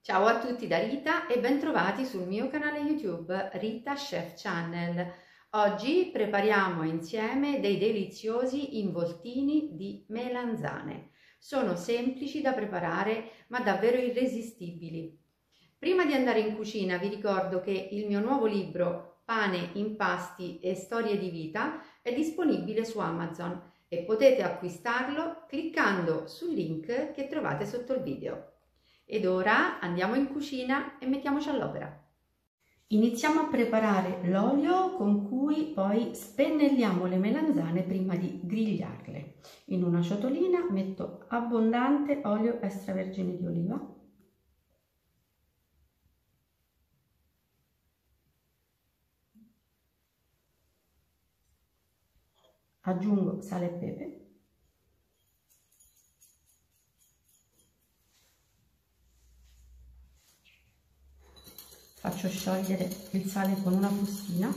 Ciao a tutti da Rita e bentrovati sul mio canale YouTube Rita Chef Channel. Oggi prepariamo insieme dei deliziosi involtini di melanzane. Sono semplici da preparare ma davvero irresistibili. Prima di andare in cucina vi ricordo che il mio nuovo libro Pane, impasti e storie di vita è disponibile su Amazon e potete acquistarlo cliccando sul link che trovate sotto il video. Ed ora andiamo in cucina e mettiamoci all'opera. Iniziamo a preparare l'olio con cui poi spennelliamo le melanzane prima di grigliarle. In una ciotolina metto abbondante olio extravergine di oliva. Aggiungo sale e pepe. Faccio sciogliere il sale con una bustina.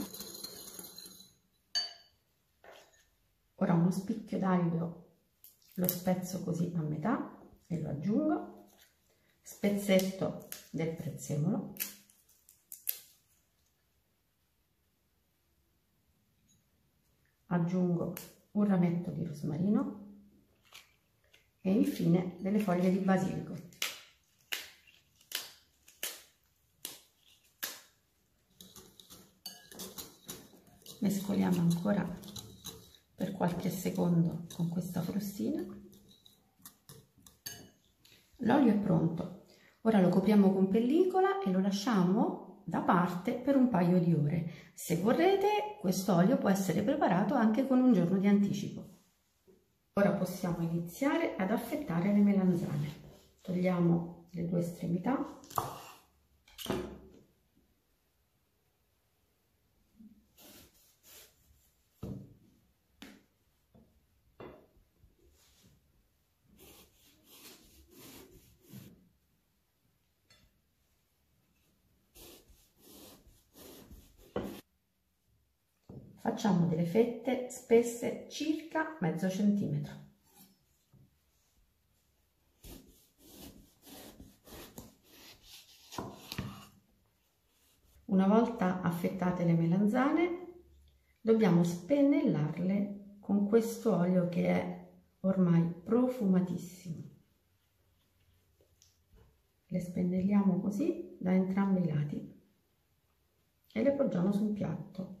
Ora uno spicchio d'aglio lo spezzo così a metà e lo aggiungo. Spezzetto del prezzemolo. Aggiungo un rametto di rosmarino e infine delle foglie di basilico. Mescoliamo ancora per qualche secondo con questa frustina. L'olio è pronto. Ora lo copriamo con pellicola e lo lasciamo da parte per un paio di ore. Se vorrete, questo olio può essere preparato anche con un giorno di anticipo. Ora possiamo iniziare ad affettare le melanzane. Togliamo le due estremità. Facciamo delle fette spesse circa mezzo centimetro. Una volta affettate le melanzane, dobbiamo spennellarle con questo olio che è ormai profumatissimo. Le spennelliamo così da entrambi i lati e le poggiamo su un piatto.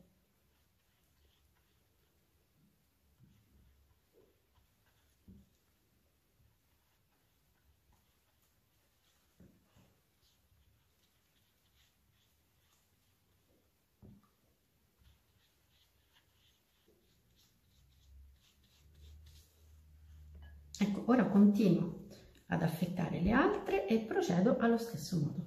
Ecco, ora continuo ad affettare le altre e procedo allo stesso modo.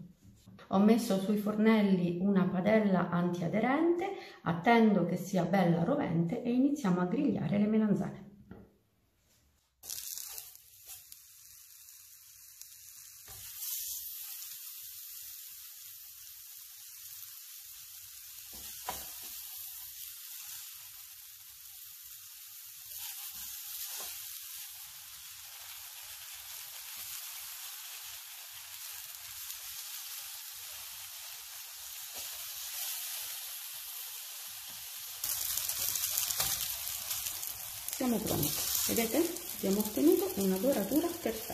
Ho messo sui fornelli una padella antiaderente, attendo che sia bella rovente e iniziamo a grigliare le melanzane. Siamo pronti, vedete? Abbiamo ottenuto una doratura perfetta.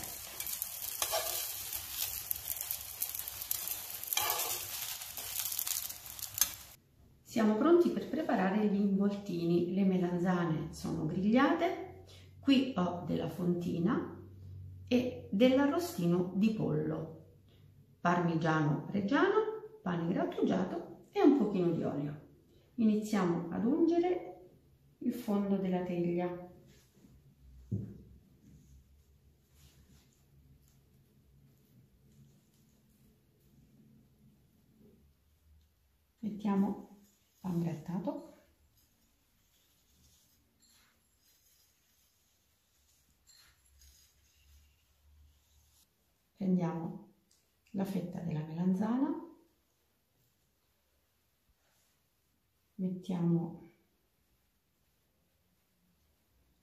Siamo pronti per preparare gli involtini. Le melanzane sono grigliate, qui ho della fontina e dell'arrostino di pollo, parmigiano reggiano, pane grattugiato e un pochino di olio. Iniziamo ad ungere il fondo della teglia. Mettiamo pan grattato. Prendiamo la fetta della melanzana, mettiamo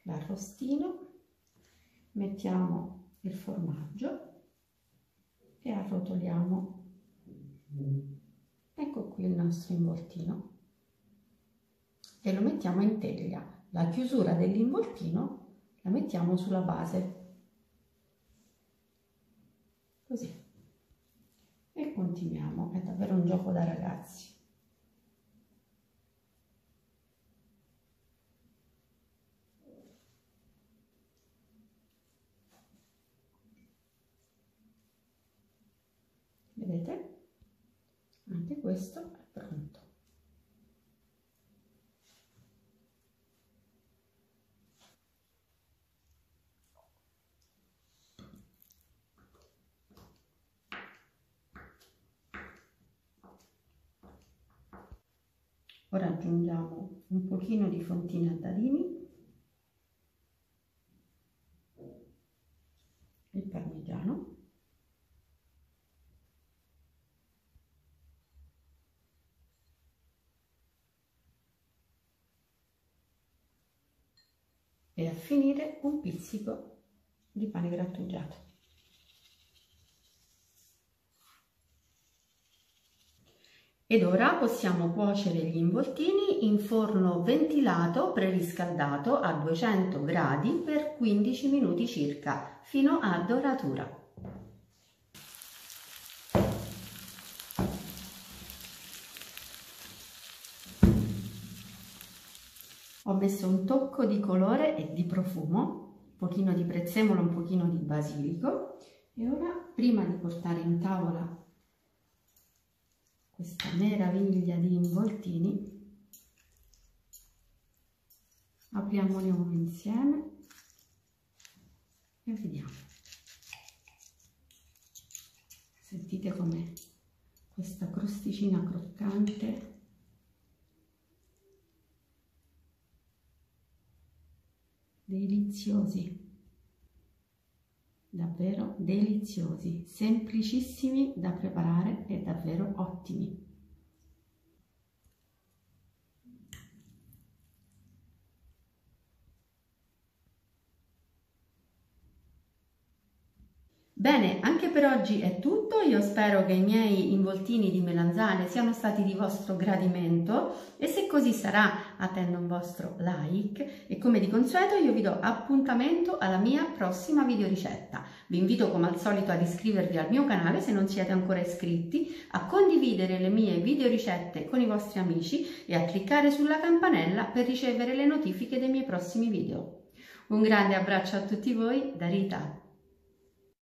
l'arrostino, mettiamo il formaggio e arrotoliamo. Ecco qui il nostro involtino e lo mettiamo in teglia. La chiusura dell'involtino la mettiamo sulla base, così, e continuiamo. È davvero un gioco da ragazzi. Vedete? Anche questo è pronto. Ora aggiungiamo un pochino di fontine a dadini, il parmigiano, e a finire un pizzico di pane grattugiato. Ed ora possiamo cuocere gli involtini in forno ventilato preriscaldato a 200 gradi per 15 minuti circa, fino a doratura. Ho messo un tocco di colore e di profumo, un pochino di prezzemolo, un pochino di basilico, e ora, prima di portare in tavola questa meraviglia di involtini, apriamone uno insieme e vediamo. Sentite com'è questa crosticina croccante. Deliziosi, davvero deliziosi, semplicissimi da preparare e davvero ottimi. Bene, anche per oggi è tutto. Io spero che i miei involtini di melanzane siano stati di vostro gradimento e se così sarà attendo un vostro like e come di consueto io vi do appuntamento alla mia prossima videoricetta. Vi invito come al solito ad iscrivervi al mio canale se non siete ancora iscritti, a condividere le mie videoricette con i vostri amici e a cliccare sulla campanella per ricevere le notifiche dei miei prossimi video. Un grande abbraccio a tutti voi da Rita.